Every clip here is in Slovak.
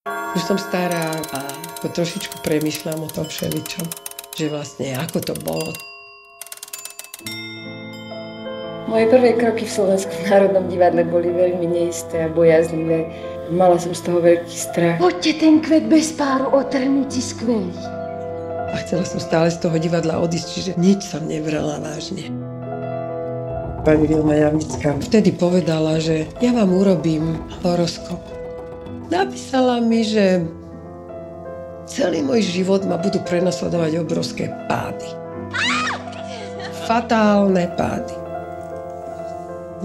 Už som stará a trošičku premýšľam o tom všeličom, že vlastne ako to bolo. Moje prvé kroky v Slovenskom národnom divadle boli veľmi neisté a bojazlivé. Mala som z toho veľký strach. Poďte ten kvet bez páru otrhnúci skvelý. A chcela som stále z toho divadla odísť, čiže nič som nebrala vážne. Pani Vilma Javnická vtedy povedala, že ja vám urobím horoskop. Napísala mi, že celý môj život ma budú prenasledovať obrovské pády. Fatálne pády.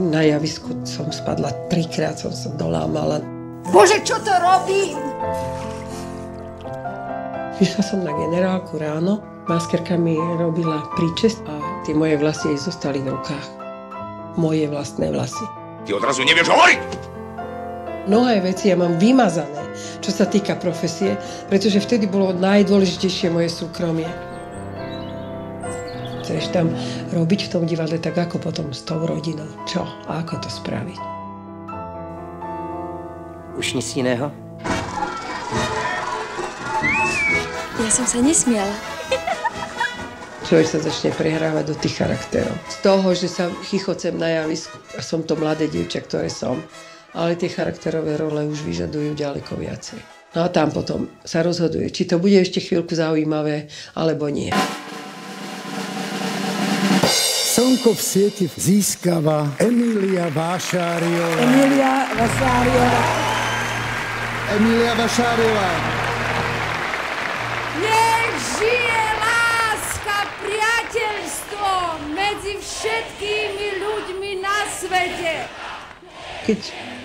Na javisku som spadla 3-krát, som sa dolámala. Bože, čo to robím? Vyšla som na generálku ráno, maskerka mi robila príčesť a tie moje vlasy jej zostali v rukách. Moje vlastné vlasy. Ty odrazu nevieš hovoriť! Mnohé veci ja mám vymazané, čo sa týka profesie, pretože vtedy bolo najdôležitejšie moje súkromie. Chceš tam robiť v tom divadle tak ako potom s tou rodinou. Čo? A ako to spraviť? Už nic jiného? Ja som sa nesmiala. Človek sa začne prehrávať do tých charakterov. Z toho, že sa chichocem na javisku a som to mladé dievča, ktoré som. Ale tie charakterové role už vyžadujú ďaleko viacej. No a tam potom sa rozhoduje, či to bude ešte chvíľku zaujímavé, alebo nie. Slnko v sieti získava Emília Vášáriová. Emília Vášáriová. Nech žije láska, priateľstvo medzi všetkými ľuďmi na svete. Keď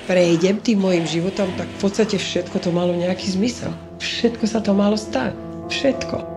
prejdem tým mojim životom, tak v podstate všetko to malo nejaký zmysel. Všetko sa to malo stať. Všetko.